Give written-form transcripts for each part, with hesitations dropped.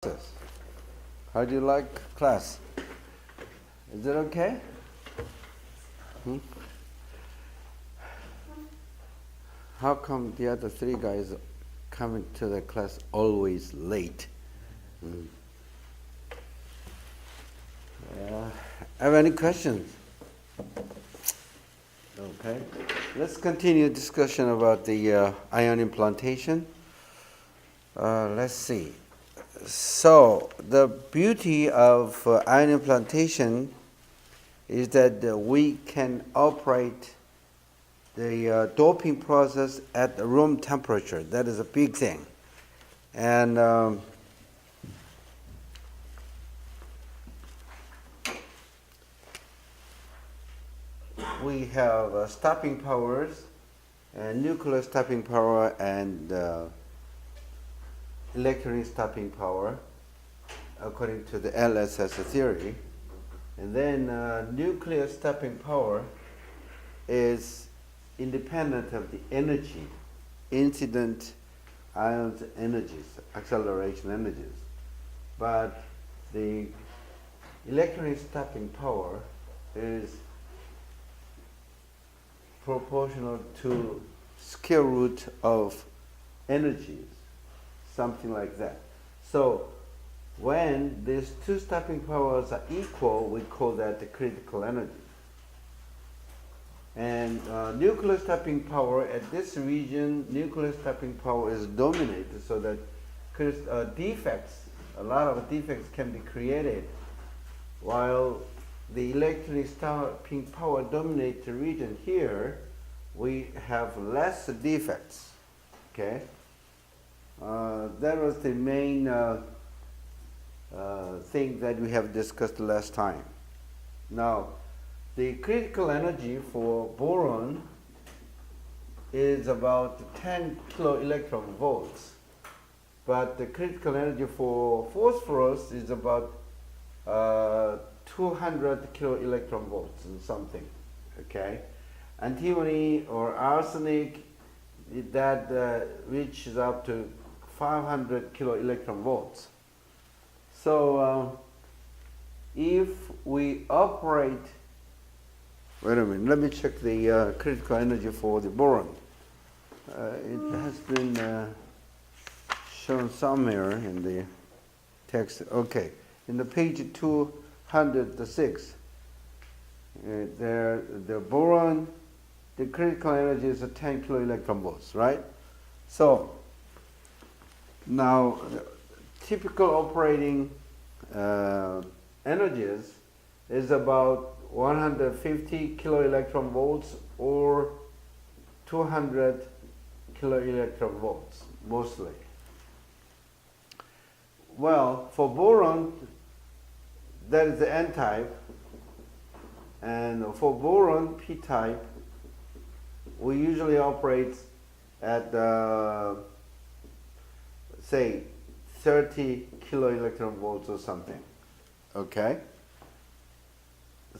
this? How do you like class? Is it okay? How come the other three guys coming to the class always late? Have any questions? Okay. Let's continue discussion about the ion implantation. Let's see. So the beauty of ion implantation is that we can operate the doping process at room temperature. That is a big thing. And we have stopping powers, and nuclear stopping power, and electron stopping power, according to the LSS theory. And then nuclear stopping power is independent of the energy, incident ions energies, acceleration energies. But the electron stopping power is proportional to square root of energies, something like that. So when these two stopping powers are equal, we call that the critical energy. And nuclear stopping power at this region, nuclear stopping power is dominated, so that defects, a lot of defects can be created, while the electron stopping power dominates the region here, we have less defects. Okay, that was the main thing that we have discussed last time. Now, the critical energy for boron is about 10 kiloelectron volts, but the critical energy for phosphorus is about 200 kiloelectron volts and something. Okay, antimony or arsenic, that reaches up to 500 kiloelectron volts. So if we operate, wait a minute, let me check the critical energy for the boron. It has been shown somewhere in the text. Okay, in the page 206, the boron, the critical energy is 10 kiloelectron volts, right? So now typical operating energies is about 150 kiloelectron volts or 200 kiloelectron volts mostly. Well, for boron, that is the N-type, and for boron P-type, we usually operate at say 30 kiloelectron volts or something. Okay?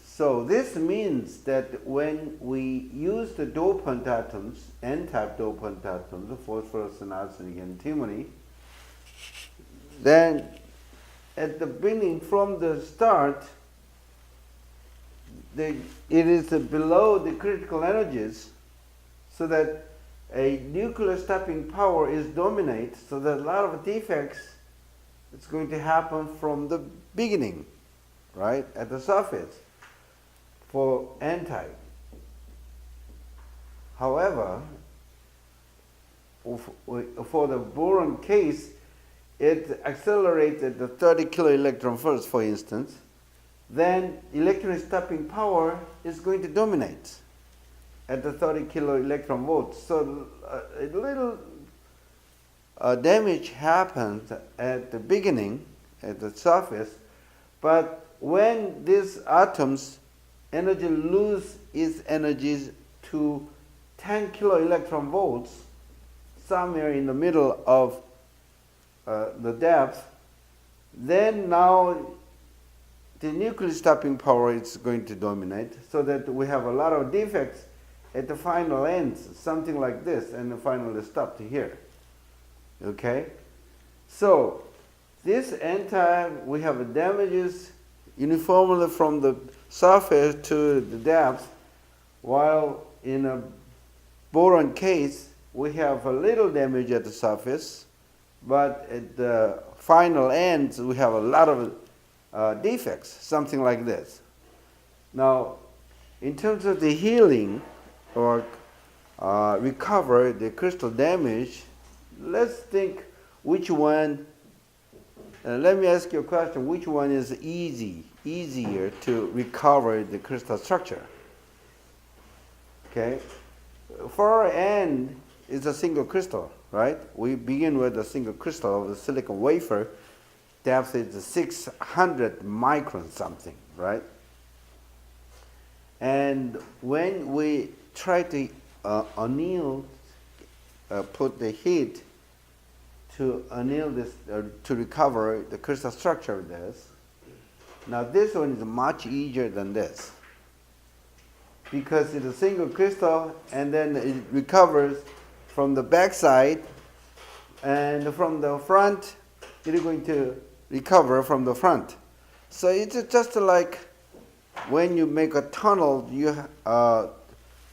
So this means that when we use the dopant atoms, N-type dopant atoms, phosphorus and arsenic and antimony, then at the beginning, from the start, it is below the critical energies, so that a nuclear stopping power is dominate, so that a lot of defects is going to happen from the beginning, right, at the surface for N-type. However, for the boron case, it accelerated the 30 kiloelectron first, for instance, then electron stopping power is going to dominate at the 30 kiloelectron volts. So a little damage happens at the beginning, at the surface, but when these atoms energy lose its energies to 10 kiloelectron volts, somewhere in the middle of the depth, then now the nuclear stopping power is going to dominate, so that we have a lot of defects at the final ends, something like this, and finally stop to here. Okay? So this n-type, we have damages uniformly from the surface to the depth, while in a boron case, we have a little damage at the surface, but at the final ends, we have a lot of defects, something like this. Now, in terms of the healing or recover the crystal damage, let's think which one, let me ask you a question, which one is easier to recover the crystal structure? Okay, for N is a single crystal, right? We begin with a single crystal of the silicon wafer, depth is 600 microns something, right? And when we try to anneal, put the heat to anneal this, to recover the crystal structure of this, now this one is much easier than this, because it's a single crystal and then it recovers from the back side, and from the front it is going to recover from the front. So it's just like when you make a tunnel, you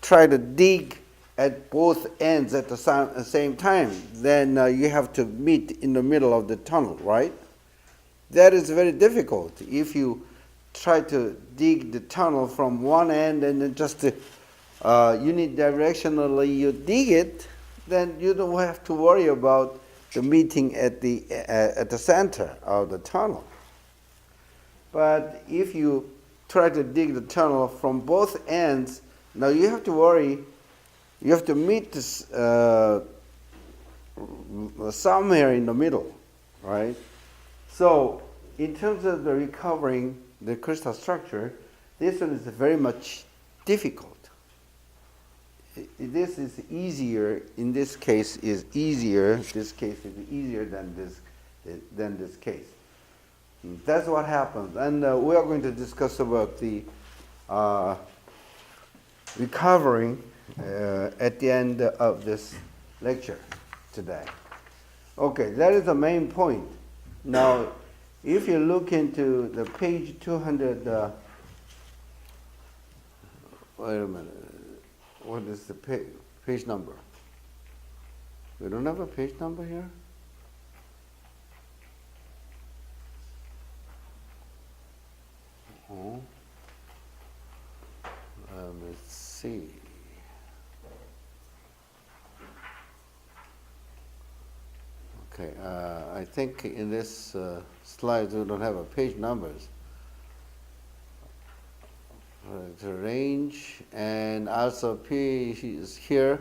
try to dig at both ends at the same time, then you have to meet in the middle of the tunnel, right? That is very difficult. If you try to dig the tunnel from one end and then just unidirectionally you dig it, then you don't have to worry about the meeting at the center of the tunnel. But if you try to dig the tunnel from both ends, now you have to worry, you have to meet this, somewhere in the middle, right? So in terms of the recovering the crystal structure, this one is very much difficult. This is easier, in this case is easier, this case is easier than this case. That's what happens. And we are going to discuss about the recovering at the end of this lecture today. Okay, that is the main point. Now, if you look into the page 200, wait a minute, what is the page number? We don't have a page number here? Oh. Let's see. Okay, I think in this slide we don't have a page numbers. The range and also P is here.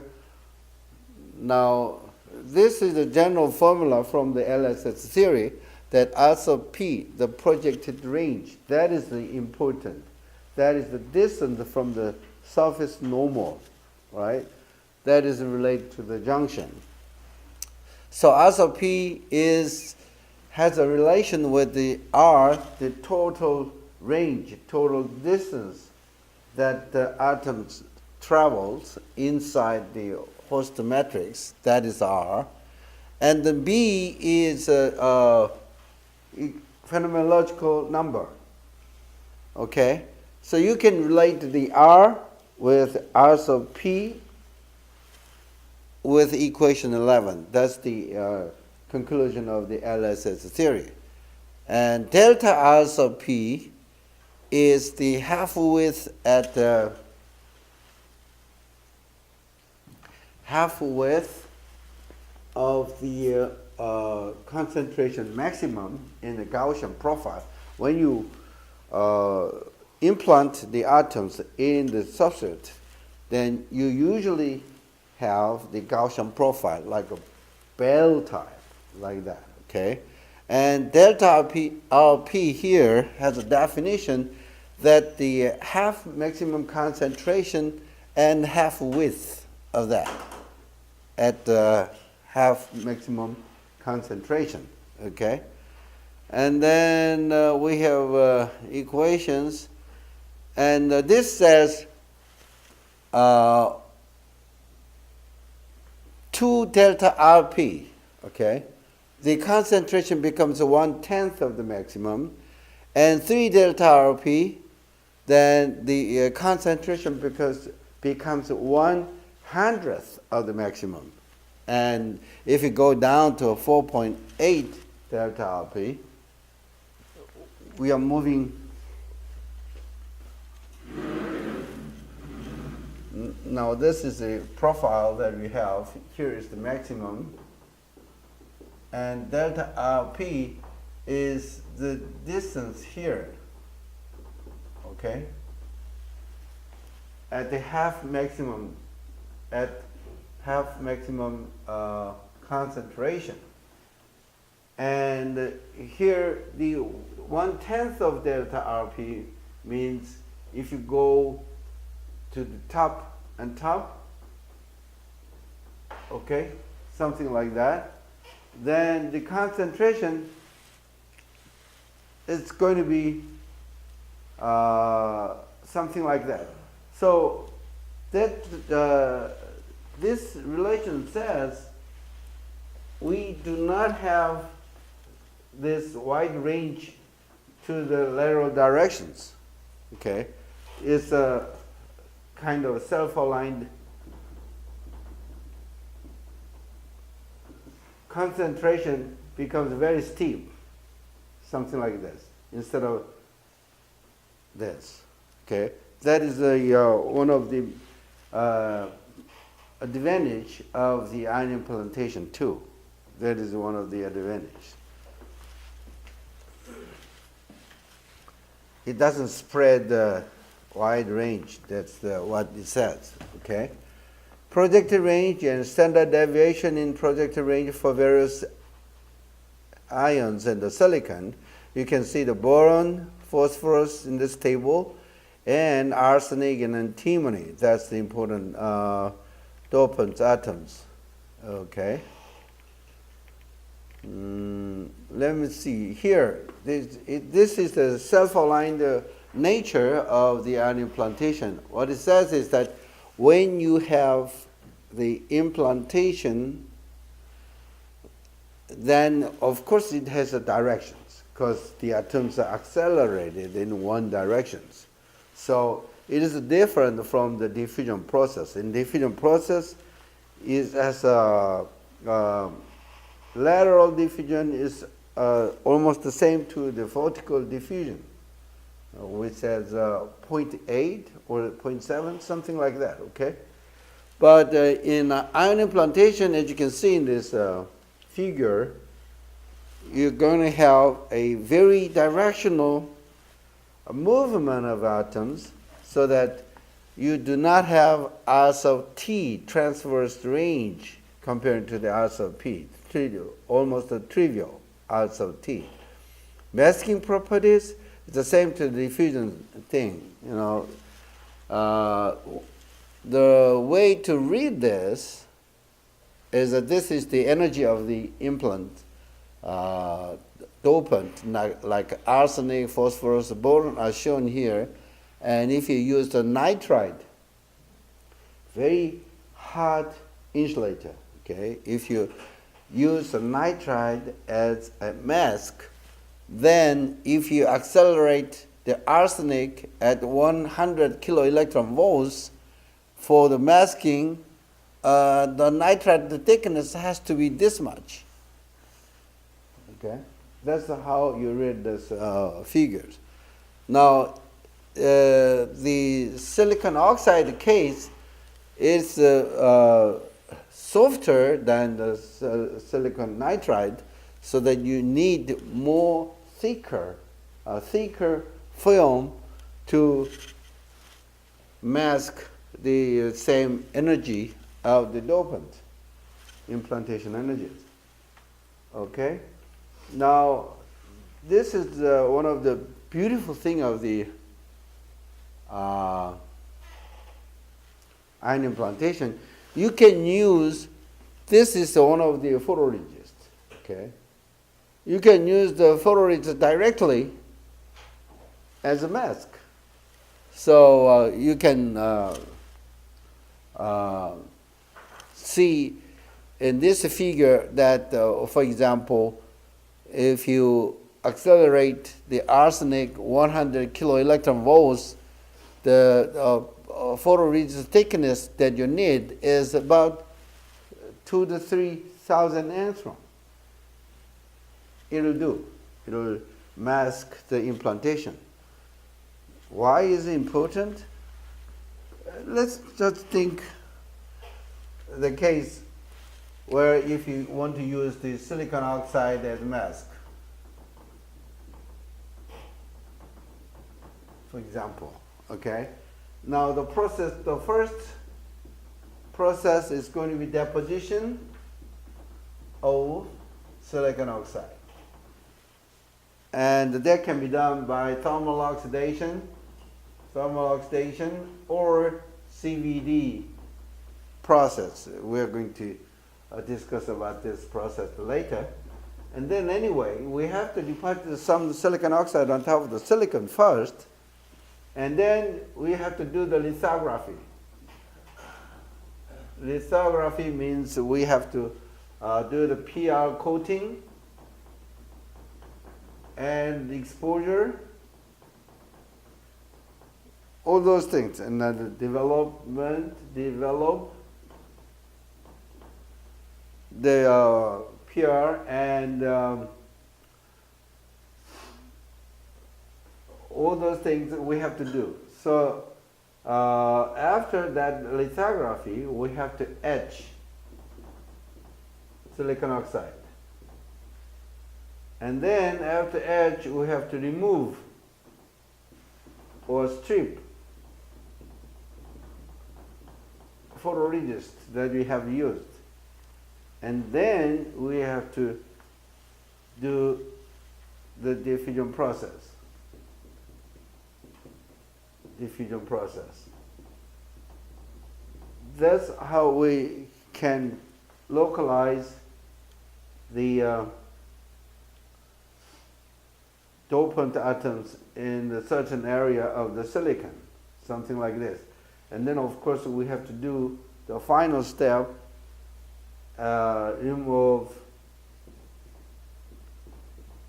Now, this is the general formula from the LSS theory that also P, the projected range, that is the important. That is the distance from the surface normal, right? That is related to the junction. So also P has a relation with the R, the total range, total distance that the atoms travels inside the host matrix, that is R. And the B is a phenomenological number, okay? So you can relate the R with R sub P with equation 11. That's the conclusion of the LSS theory. And delta R sub P is the half width at half width of the concentration maximum in the Gaussian profile. When you implant the atoms in the substrate, then you usually have the Gaussian profile like a bell type, like that, okay? And delta RP here has a definition that the half maximum concentration and half width of that at half maximum concentration, okay? And then we have equations, and this says 2 delta RP, okay? the concentration becomes 1/10 of the maximum, and 3 delta RP, then the concentration becomes 1/100th of the maximum. And if you go down to 4.8 delta RP, we are moving. Now this is a profile that we have. Here is the maximum. And delta RP is the distance here. Okay? At the half maximum concentration. And here the 1/10 of delta RP means if you go to the top and top, okay, something like that, then the concentration is going to be something like that. So that this relation says we do not have this wide range to the lateral directions. Okay, it's a kind of self-aligned concentration becomes very steep, something like this, instead of this. Okay, that is one of the advantage of the ion implantation too. That is one of the advantages. It doesn't spread wide range. That's what it says. Okay. Projected range and standard deviation in projected range for various ions and the silicon. You can see the boron, phosphorus in this table, and arsenic and antimony. That's the important dopant atoms. Okay. Let me see here. This is the self-aligned nature of the ion implantation. What it says is that when you have the implantation, then of course it has a directions because the atoms are accelerated in one directions. So it is different from the diffusion process. In diffusion process, is as a lateral diffusion is almost the same to the vertical diffusion, which has 0.8 or 0.7, something like that, okay? But in ion implantation, as you can see in this figure, you're going to have a very directional movement of atoms so that you do not have R sub T transverse range compared to the R sub P, almost a trivial R sub T. Masking properties is the same to the diffusion thing. You know, the way to read this is that this is the energy of the implant dopant, like arsenic, phosphorus, boron are shown here. And if you use the nitride, very hard insulator, okay? If you use the nitride as a mask, then if you accelerate the arsenic at 100 kiloelectron volts for the masking, the nitride the thickness has to be this much. Okay, that's how you read these figures. Now, the silicon oxide case is softer than the silicon nitride, so that you need more thicker film to mask the same energy of the dopant, implantation energies. Okay? Now, this is one of the beautiful things of the ion implantation. You can use, this is one of the photoregists, okay? You can use the photoresist directly as a mask. So you can see in this figure that, for example, if you accelerate the arsenic 100 kiloelectron volts, the photoresist thickness that you need is about 2 to 3,000 angstrom. It'll do. It'll mask the implantation. Why is it important? Let's just think the case where if you want to use the silicon oxide as mask, for example, okay? Now the first process is going to be deposition of silicon oxide. And that can be done by thermal oxidation or CVD process. We're going to discuss about this process later. And then anyway, we have to deposit some silicon oxide on top of the silicon first, and then we have to do the lithography. Lithography means we have to do the PR coating and exposure, all those things, and then the develop the PR and all those things we have to do. So after that lithography, we have to etch silicon oxide. And then after etch, we have to remove or strip photoresist that we have used. And then we have to do the diffusion process. That's how we can localize the dopant atoms in a certain area of the silicon, something like this. And then of course we have to do the final step, remove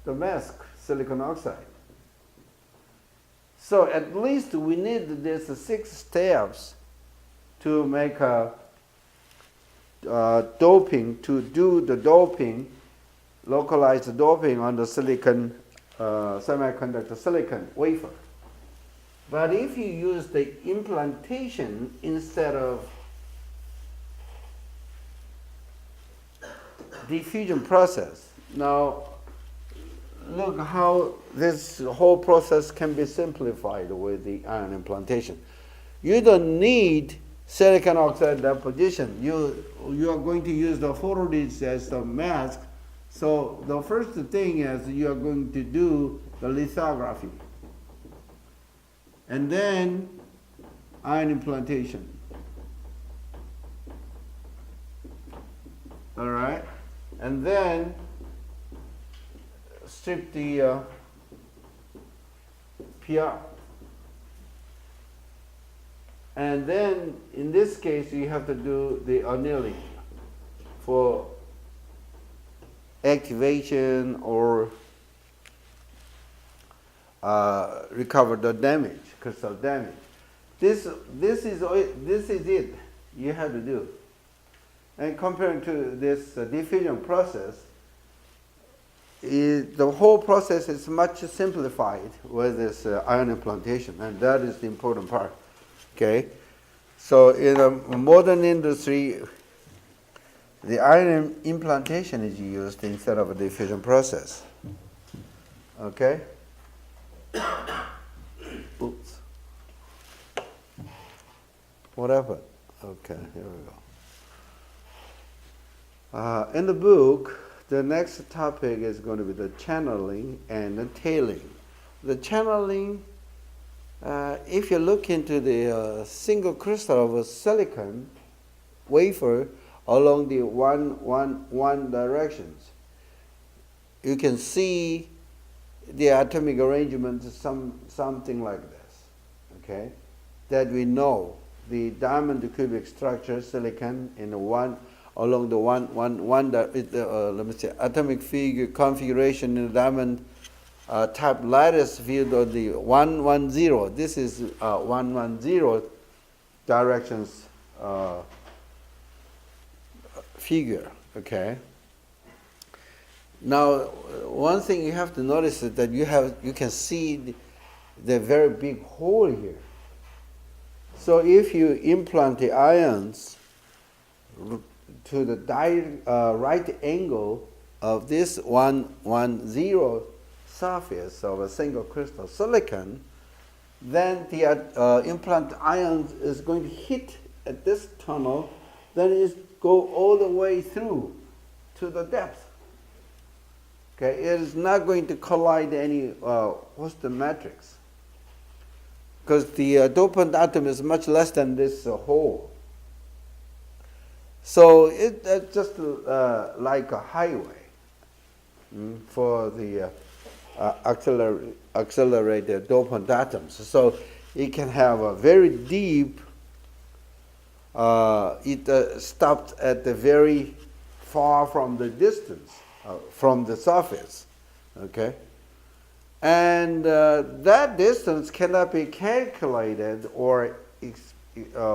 the mask, silicon oxide. So at least we need this 6 steps to make a doping, to do the doping, localize the doping on the silicon, semiconductor silicon wafer. But if you use the implantation instead of diffusion process, now look how this whole process can be simplified with the ion implantation. You don't need silicon oxide deposition. You are going to use the photoresist as the mask. So the first thing is you are going to do the lithography. And then ion implantation. All right? And then strip the PR. And then in this case you have to do the annealing for activation or recover the damage, crystal damage. This is it you have to do. And comparing to this diffusion process, the whole process is much simplified with this ion implantation, and that is the important part. Okay, so in a modern industry, the ion implantation is used instead of a diffusion process. Okay. Oops. What happened? Okay, here we go. In the book, the next topic is going to be the channeling and the tailing. The channeling, if you look into the single crystal of a silicon wafer along the one directions, you can see the atomic arrangement is something like this, okay? That we know the diamond cubic structure silicon in one along the let me say, atomic figure configuration in the diamond type lattice field of the 110. This is 110 directions figure. Okay. Now, one thing you have to notice is that you can see the very big hole here. So if you implant the ions to the right angle of this 110 surface of a single crystal silicon, then the implant ions is going to hit at this tunnel, then it go all the way through to the depth. Okay, it is not going to collide any host matrix, because the dopant atom is much less than this hole. So it's just like a highway for the accelerated dopant atoms. So it can have a very deep, it stopped at the very far from the distance, from the surface, okay? And that distance cannot be calculated, or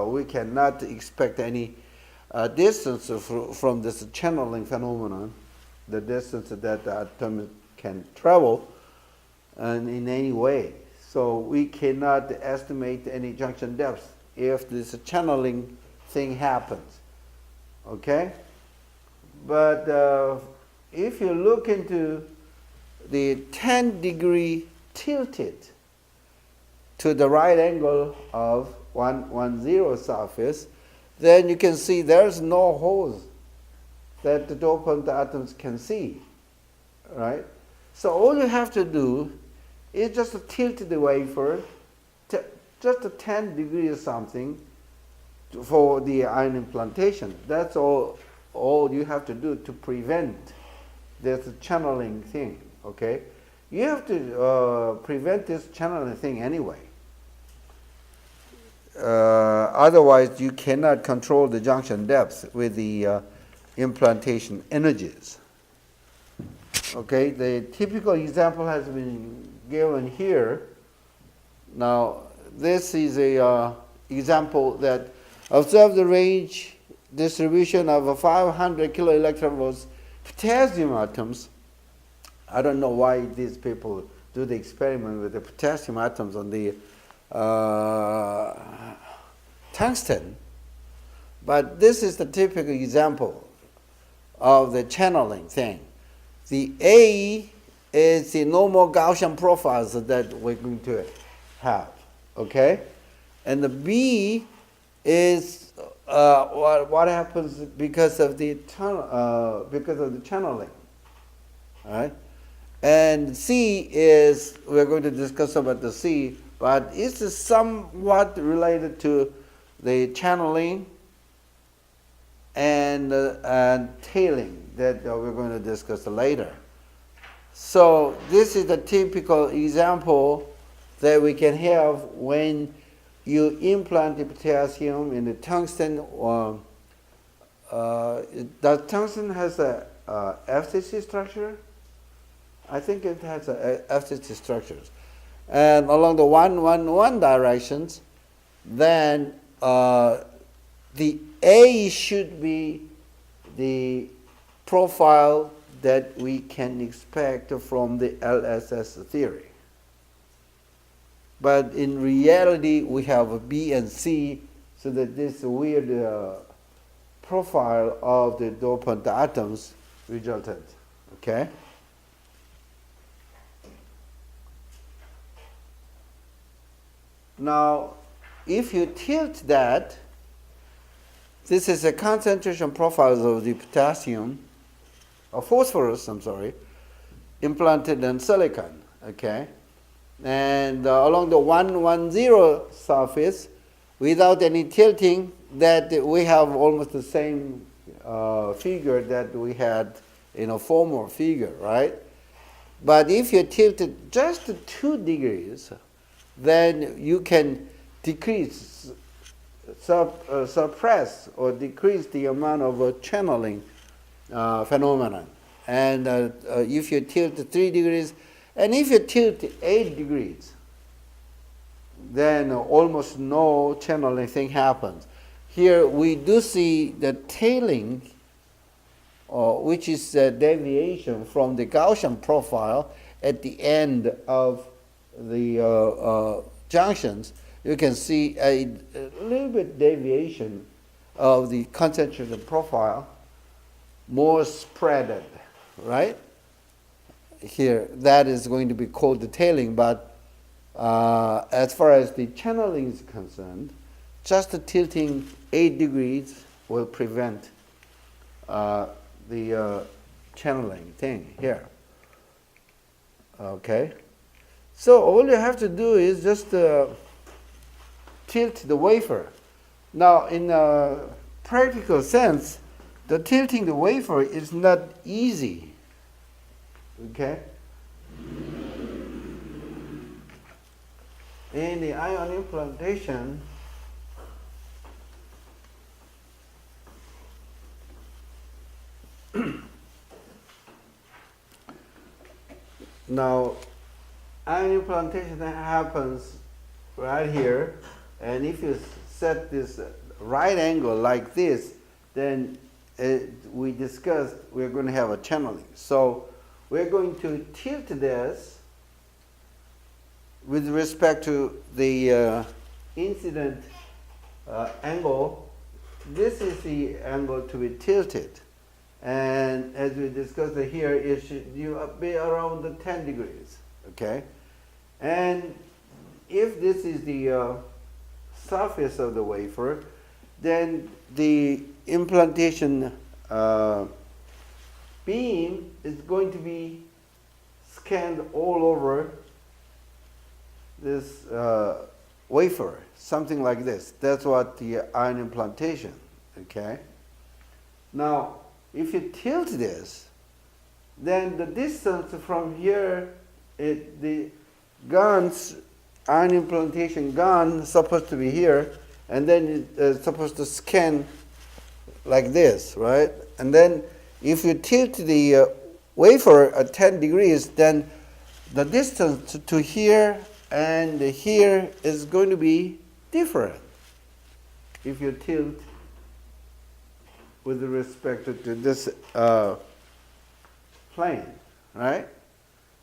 we cannot expect any distance from this channeling phenomenon, the distance that the atom can travel in any way. So we cannot estimate any junction depth if this channeling thing happens, okay? But if you look into the 10-degree tilted to the right angle of 110 surface, then you can see there's no holes that the dopant atoms can see, right? So all you have to do is just tilt the wafer just a 10 degrees or something for the ion implantation. That's all you have to do to prevent this channeling thing, okay? You have to prevent this channeling thing anyway. Otherwise, you cannot control the junction depth with the implantation energies. Okay, the typical example has been given here. Now, this is a example that observe the range distribution of 500 kiloelectron volts potassium atoms. I don't know why these people do the experiment with the potassium atoms on the tungsten, but this is the typical example of the channeling thing. The A is the normal Gaussian profiles that we're going to have, okay? And the B is what happens because of the channeling, all right? And C is, we're going to discuss about the C, but it's somewhat related to the channeling and tailing that we're going to discuss later. So this is the typical example that we can have when you implant the potassium in the tungsten. Does tungsten has a FCC structure? I think it has a FCC structures. And along the 111 directions, then the A should be the profile that we can expect from the LSS theory. But in reality, we have a B and C, so that this weird profile of the dopant atoms resulted, okay? Now, if you tilt that, this is a concentration profiles of the potassium, or phosphorus, implanted in silicon, okay? And along the 110 surface, without any tilting, that we have almost the same figure that we had in a former figure, right? But if you tilt it just 2 degrees, then you can decrease suppress or decrease the amount of channeling phenomenon. And if you tilt 3 degrees, and if you tilt 8 degrees, then almost no channeling thing happens. Here we do see the tailing, which is a deviation from the Gaussian profile at the end of the junctions. You can see a little bit deviation of the concentration profile, more spreaded, right? Here, that is going to be called the tailing, but as far as the channeling is concerned, just tilting 8 degrees will prevent the channeling thing here. Okay? So all you have to do is just tilt the wafer. Now, in a practical sense, the tilting the wafer is not easy. Okay? In the ion implantation, now ion implantation happens right here, and if you set this right angle like this, then we discussed we're going to have a channeling. So we're going to tilt this with respect to the incident angle. This is the angle to be tilted. And as we discussed here, it should be around the 10 degrees. Okay? And if this is the surface of the wafer, then the implantation beam is going to be scanned all over this wafer, something like this. That's what the ion implantation, okay? Now, if you tilt this, then the distance from here, the gun's ion implantation gun is supposed to be here, and then it's supposed to scan like this, right? And then if you tilt the wafer at 10 degrees, then the distance to here and here is going to be different if you tilt with respect to this plane, right?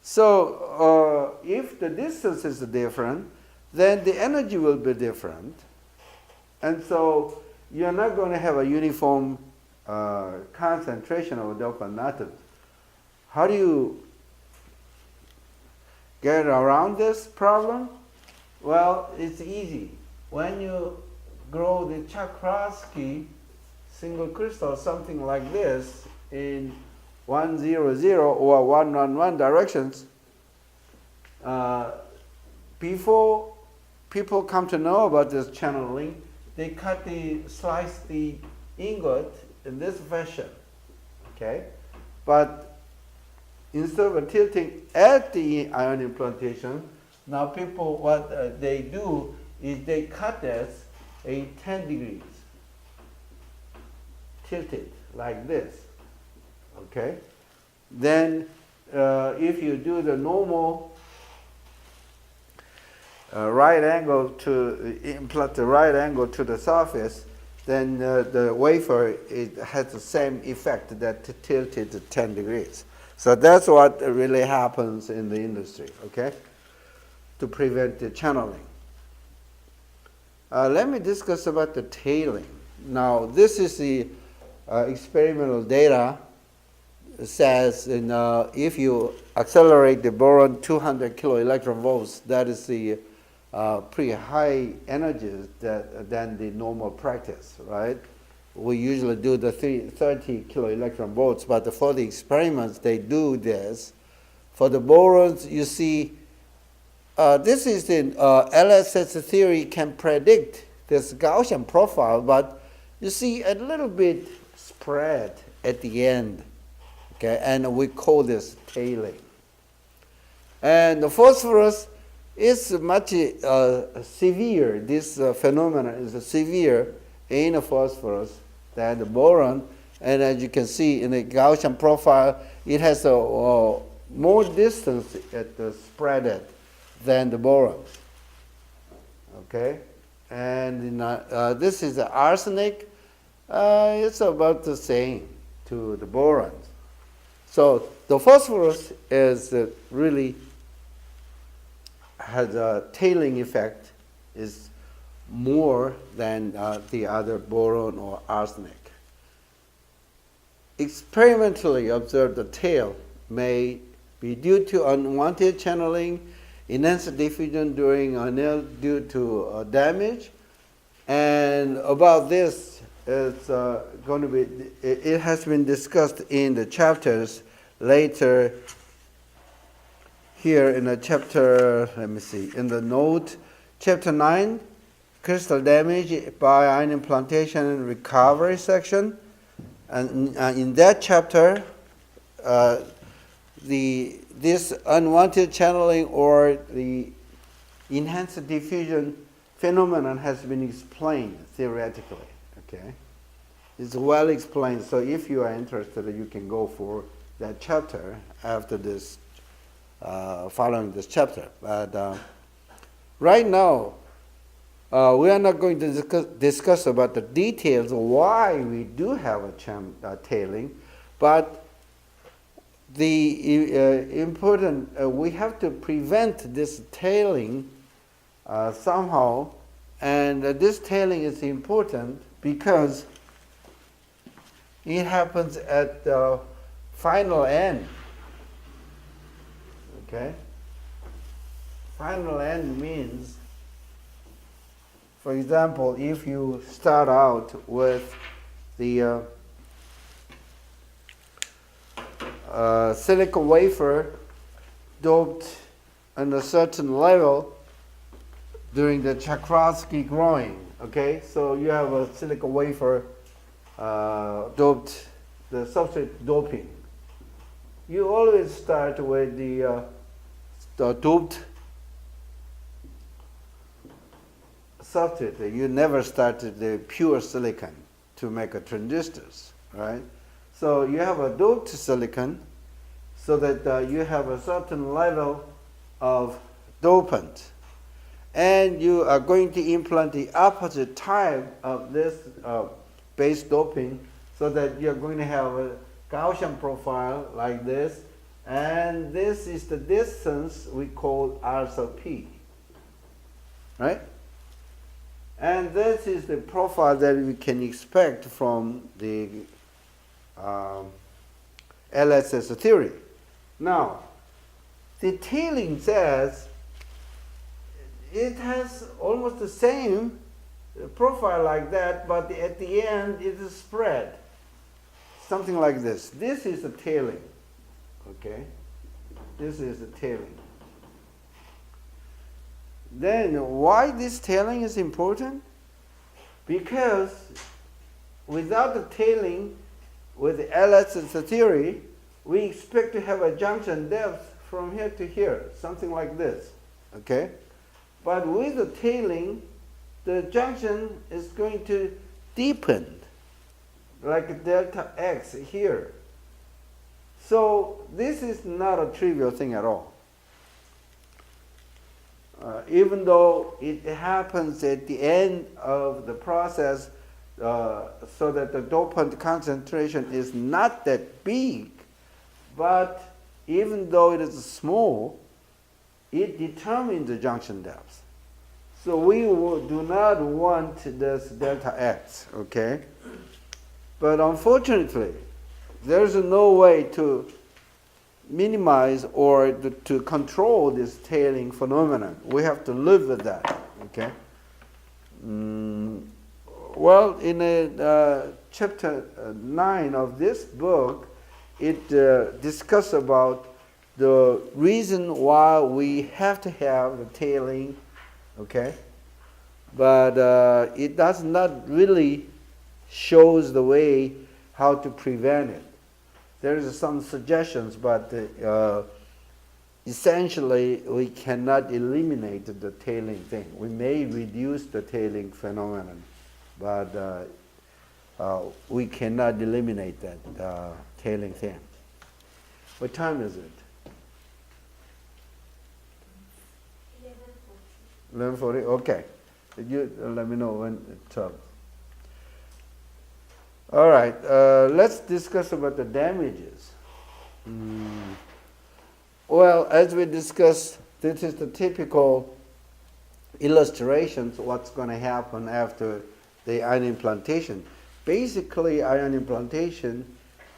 So if the distance is different, then the energy will be different. And so you're not going to have a uniform concentration of dopant atoms. How do you get around this problem? Well, it's easy. When you grow the Czochralski single crystal, something like this, in 100 or 111 directions, before people come to know about this channeling, they slice the ingot in this fashion, okay? But instead of tilting at the ion implantation, now people, what they do is they cut this a 10 degrees, tilted like this, okay? Then if you do the normal right angle to implant the right angle to the surface, then the wafer, it has the same effect that tilted to 10 degrees. So that's what really happens in the industry, okay, to prevent the channeling. Let me discuss about the tailing. Now, this is the experimental data. It says if you accelerate the boron 200 kiloelectron volts, that is the pretty high energies than the normal practice, right? We usually do the 30 kiloelectron volts, but for the experiments, they do this. For the borons, you see, this is the LSS theory can predict this Gaussian profile, but you see a little bit spread at the end, okay? And we call this tailing. And the phosphorus, It's much severe. This phenomenon is severe in phosphorus than the boron. And as you can see in the Gaussian profile, it has a more distance at the spread than the boron. Okay, and this is the arsenic. It's about the same to the boron. So the phosphorus is really has a tailing effect, is more than the other boron or arsenic. Experimentally observed the tail may be due to unwanted channeling, enhanced diffusion during anneal due to damage, and about this it's going to be. It has been discussed in the chapters later. Here in the chapter, let me see, in the note, chapter 9, crystal damage by ion implantation and recovery section. And in that chapter, this unwanted channeling or the enhanced diffusion phenomenon has been explained theoretically. Okay, it's well explained. So if you are interested, you can go for that chapter after this. Following this chapter, but right now we are not going to discuss about the details of why we do have a tailing, but the important we have to prevent this tailing somehow, and this tailing is important because it happens at the final end. Okay? Final end means, for example, if you start out with the silica wafer doped on a certain level during the Czochralski growing, okay? So you have a silica wafer doped, the substrate doping. You always start with the doped substrate. You never started the pure silicon to make a transistors, right? So you have a doped silicon so that you have a certain level of dopant. And you are going to implant the opposite type of this base doping so that you're going to have a Gaussian profile like this. And this is the distance we call R sub P, right? And this is the profile that we can expect from the LSS theory. Now, the tailing says it has almost the same profile like that, but at the end it is spread. Something like this. This is the tailing. Okay? This is the tailing. Then why this tailing is important? Because without the tailing, with the LSS theory, we expect to have a junction depth from here to here, something like this. Okay? But with the tailing, the junction is going to deepen, like delta X here. So this is not a trivial thing at all. Even though it happens at the end of the process, so that the dopant concentration is not that big, but even though it is small, it determines the junction depth. So we do not want this delta X, okay? But unfortunately, there's no way to minimize or to control this tailing phenomenon. We have to live with that, okay? Well, in chapter 9 of this book, it discusses about the reason why we have to have the tailing, okay? But it does not really shows the way how to prevent it. There is some suggestions, but essentially we cannot eliminate the tailing thing. We may reduce the tailing phenomenon, but we cannot eliminate that tailing thing. What time is it? 11:40. Okay. You let me know when it's up. All right. Let's discuss about the damages. Well, as we discussed, this is the typical illustrations. What's going to happen after the ion implantation? Basically, ion implantation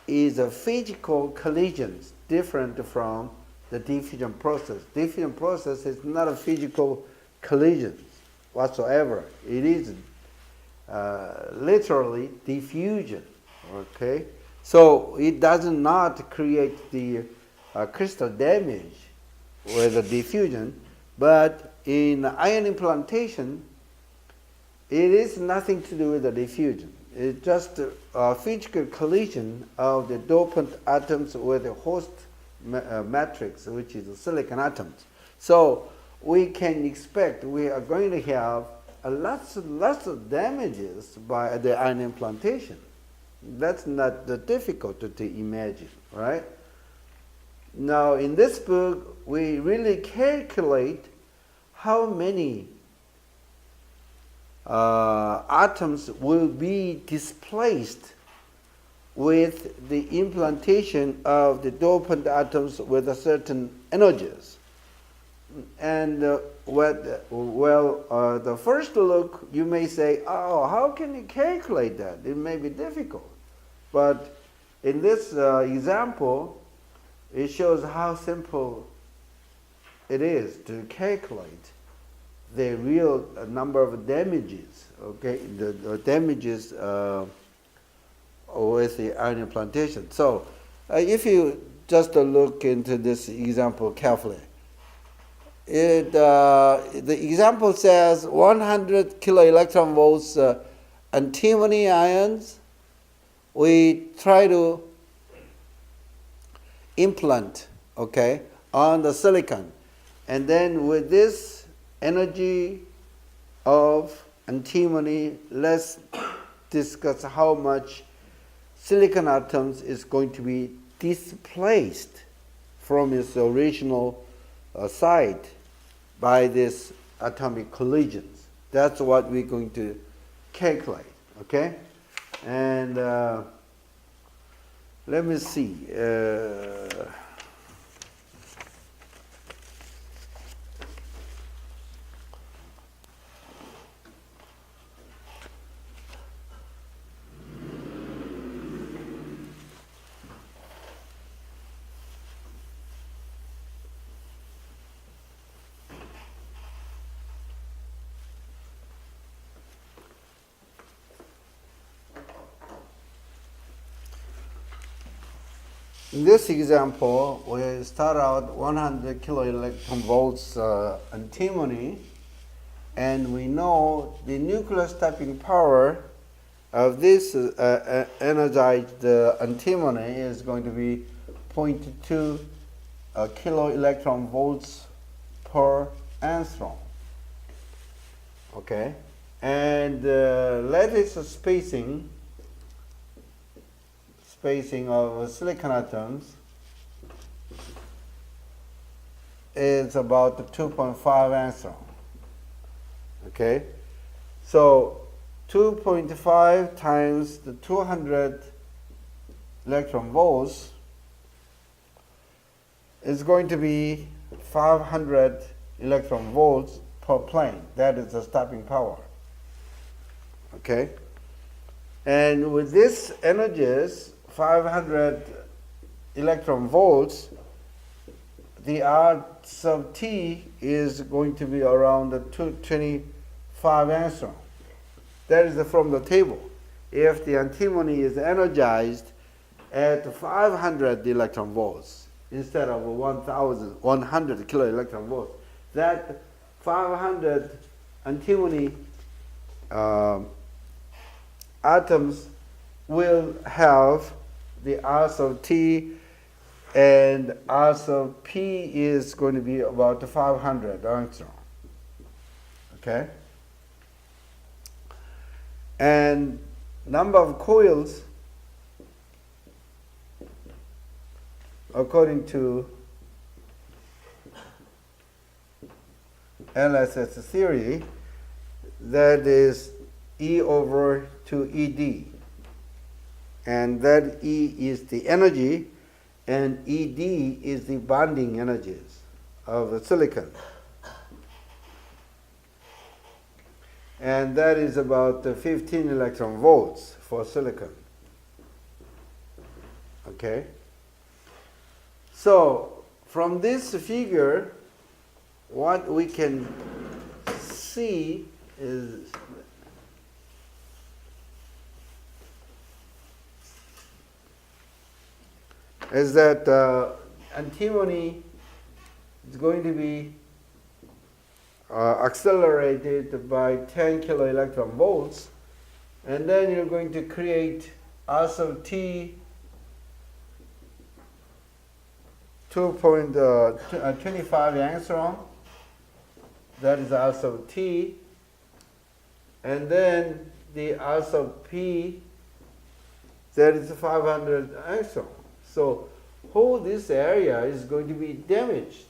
is a physical collision, different from the diffusion process. Diffusion process is not a physical collision whatsoever. It is literally diffusion. Okay, so it does not create the crystal damage with the diffusion, but in ion implantation, it is nothing to do with the diffusion. It's just a physical collision of the dopant atoms with the host matrix, which is the silicon atoms. So we can expect we are going to have lots of damages by the ion implantation. That's not difficult to imagine, right? Now, in this book, we really calculate how many atoms will be displaced with the implantation of the dopant atoms with a certain energies. And the first look, you may say, oh, how can you calculate that? It may be difficult. But in this example, it shows how simple it is to calculate the real number of damages, okay, the damages with the ion implantation. So if you just look into this example carefully, the example says 100 kiloelectron volts antimony ions. We try to implant, okay, on the silicon, and then with this energy of antimony, let's discuss how much silicon atoms is going to be displaced from its original site by this atomic collisions. That's what we're going to calculate, okay? And let me see. In this example, we start out 100 kiloelectron volts antimony, and we know the nuclear stopping power of this energized antimony is going to be 0.2 kiloelectron volts per angstrom. Okay, and lattice spacing of silicon atoms is about 2.5 angstrom. Okay, so 2.5 times the 200 electron volts is going to be 500 electron volts per plane. That is the stopping power. Okay, and with this energies 500 electron volts, the R sub T is going to be around 225 angstrom. That is from the table. If the antimony is energized at 500 electron volts instead of 100 kiloelectron volts, that 500 antimony atoms will have the R sub T and also P is going to be about 500 angstrom. Okay? And number of coils, according to LSS theory, that is E over 2ED. And that E is the energy, and ED is the bonding energies of the silicon. And that is about 15 electron volts for silicon. Okay? So, from this figure, what we can see is that antimony is going to be accelerated by 10 kilo electron volts, and then you're going to create also T 2.25 angstrom. That is also T, and then the also P, that is 500 angstrom. So whole this area is going to be damaged.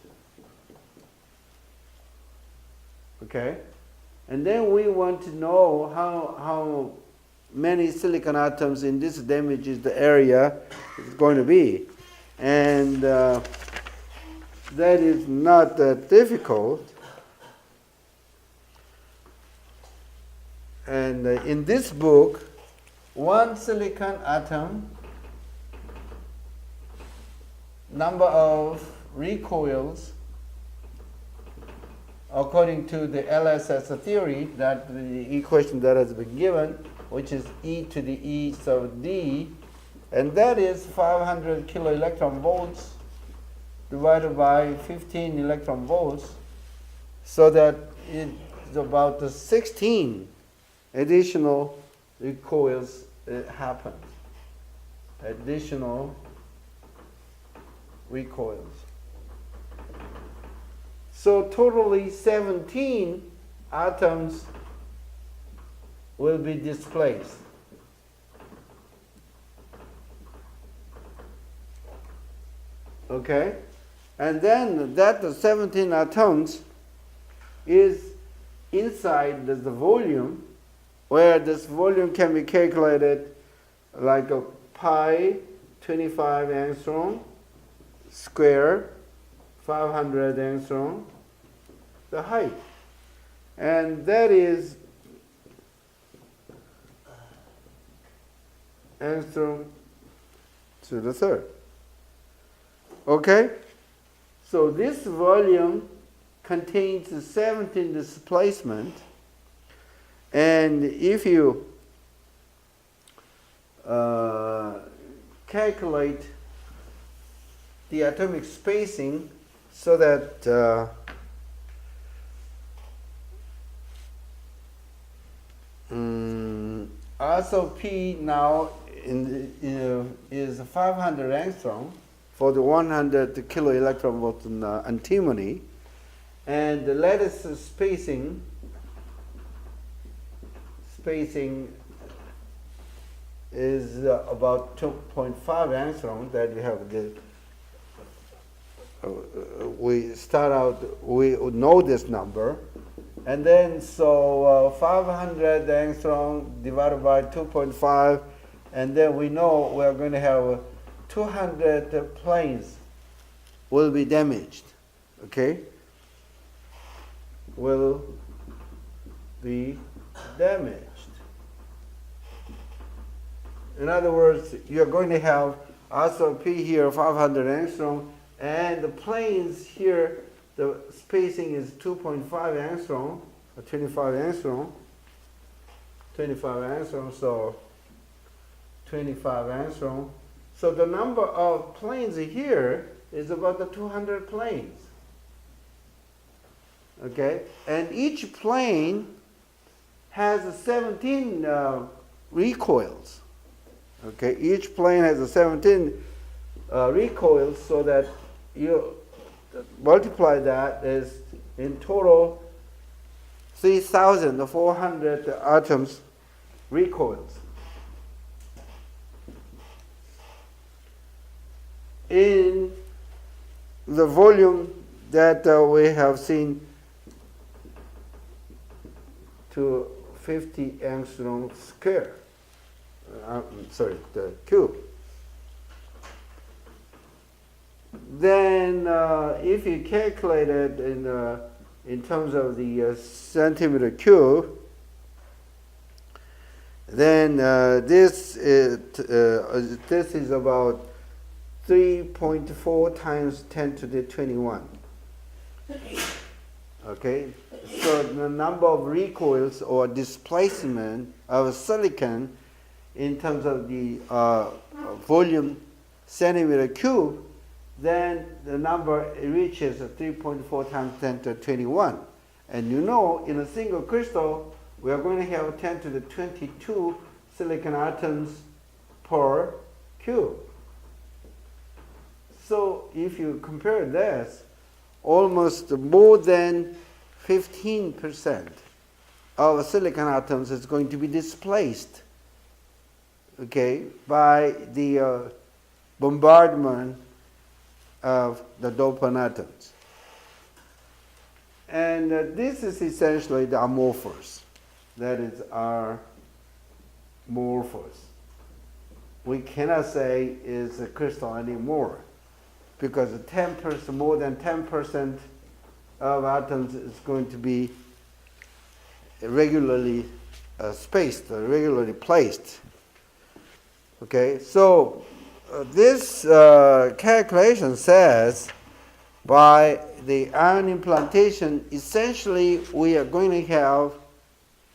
Okay? And then we want to know how many silicon atoms in this damaged area is going to be. And that is not that difficult. And in this book, one silicon atom, number of recoils, according to the LSS theory, that the equation that has been given, which is E to the E sub D, and that is 500 kilo electron volts divided by 15 electron volts, so that it's about 16 additional recoils happen. Additional recoils. So totally 17 atoms will be displaced. Okay? And then that 17 atoms is inside the volume, where this volume can be calculated like a pi 25 angstrom square 500 angstrom, the height. And that is angstrom to the third. Okay? So this volume contains 17 displacement, and if you calculate the atomic spacing so that also P now is 500 angstrom for the 100 kilo electron volt antimony, and the lattice spacing is about 2.5 angstrom. That we have the we start out, we know this number, and then so 500 angstrom divided by 2.5, and then we know we're going to have 200 planes will be damaged. Okay? Will be damaged. In other words, you're going to have also P here 500 angstrom, and the planes here, the spacing is 2.5 angstrom, or 25 angstrom, so 25 angstrom. So the number of planes here is about the 200 planes. Okay? And each plane has 17 recoils. Okay? Each plane has 17 recoils, so that you multiply that is in total 3,400 atoms recoils. In the volume that we have seen to 50 angstrom square, the cube. Then if you calculate it in terms of the centimeter cube, then this is about 3.4 times 10 to the 21. Okay, so the number of recoils or displacement of silicon in terms of the volume centimeter cube, then the number reaches 3.4 times 10 to the 21. And you know, in a single crystal, we are going to have 10 to the 22 silicon atoms per cube. So if you compare this, almost more than 15% of silicon atoms is going to be displaced, okay, by the bombardment of the dopant atoms. And this is essentially the amorphous. That is our amorphous. We cannot say it's a crystal anymore, because 10%, more than 10% of atoms is going to be regularly spaced, regularly placed. Okay, so this calculation says by the ion implantation, essentially we are going to have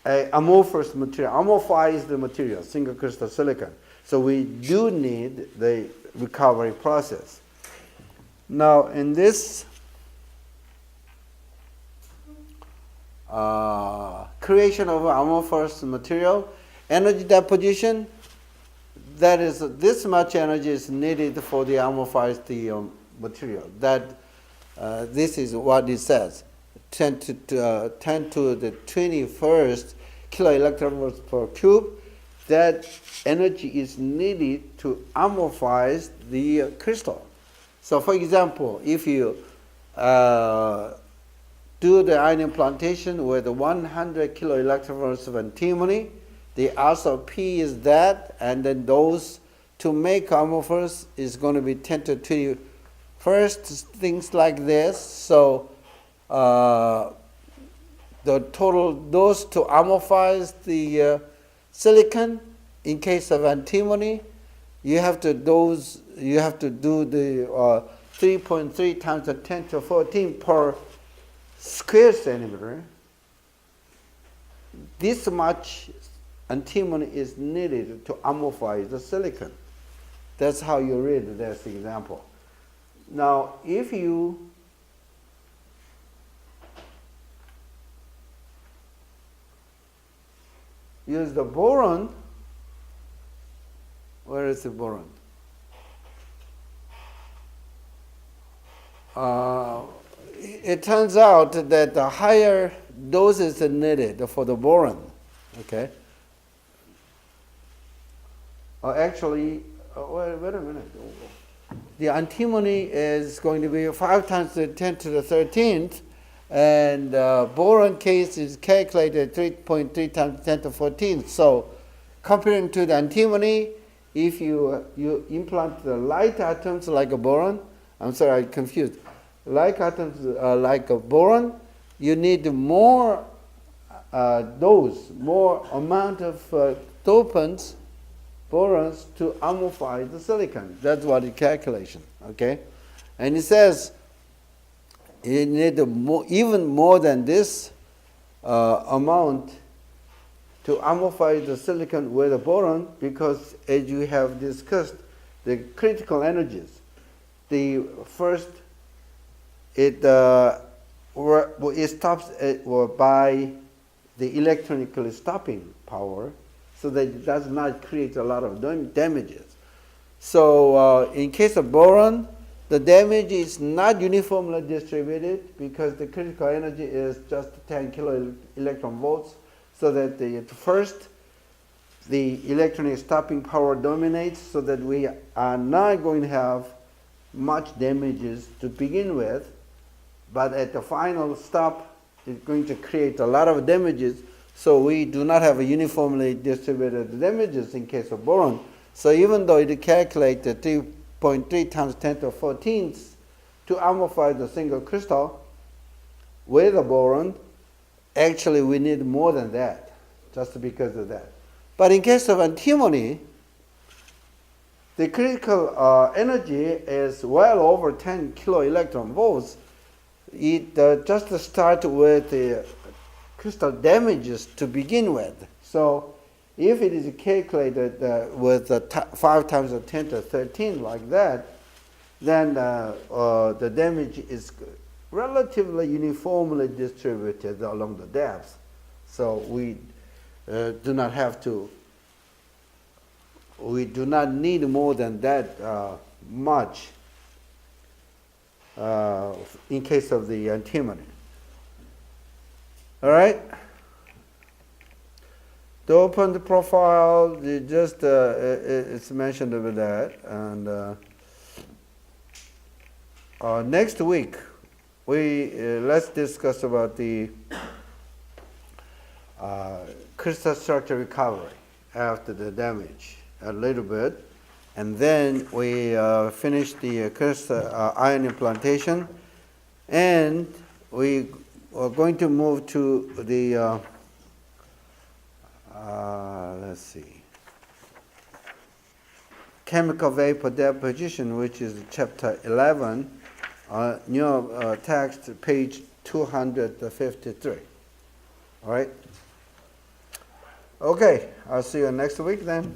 an amorphous material, amorphized material, single crystal silicon. So we do need the recovery process. Now, in this creation of amorphous material, energy deposition, that is, this much energy is needed for the amorphized material. That this is what it says: 10 to the 21st kiloelectronvolts per cube. That energy is needed to amorphize the crystal. So, for example, if you do the ion implantation with 100 kiloelectronvolts of antimony, the alpha P is that, and then those to make amorphous is going to be 10 to 21st, things like this. So the total dose to amorphize the silicon, in case of antimony, you have to do the 3.3 times the 10 to 14 per square centimeter. This much antimony is needed to amorphize the silicon. That's how you read this example. Now, if you use the boron, where is the boron? It turns out that the higher doses are needed for the boron. Okay. Actually, wait a minute. The antimony is going to be 5 times the 10 to the 13th, and boron case is calculated 3.3 times 10 to 14th. So, comparing to the antimony, if you implant the light atoms like a boron, I'm sorry, I'm confused. Light atoms like a boron, you need more dose, more amount of dopants, borons, to amorphize the silicon. That's what the calculation, okay? And it says you need even more than this amount to amorphize the silicon with a boron, because as you have discussed, the critical energies, the first, it stops by the electronically stopping power, so that it does not create a lot of damages. So in case of boron, the damage is not uniformly distributed because the critical energy is just 10 kilo electron volts, so that first the electronic stopping power dominates, so that we are not going to have much damages to begin with, but at the final stop it's going to create a lot of damages, so we do not have a uniformly distributed damages in case of boron. So even though it calculates the 3.3 times 10 to the 14th to amplify the single crystal with a boron, actually we need more than that, just because of that. But in case of antimony, the critical energy is well over 10 kilo electron volts. It just starts with the crystal damages to begin with. So if it is calculated with 5 times 10 to the 13 like that, then the damage is relatively uniformly distributed along the depth. So we do not have to, we do not need more than that much in case of the antimony. All right? The open profile, just it's mentioned over that. And next week, let's discuss about the crystal structure recovery after the damage a little bit, and then we finish the crystal ion implantation, and we are going to move to the let's see, chemical vapor deposition, which is chapter 11, new text, page 253. All right? Okay, I'll see you next week then.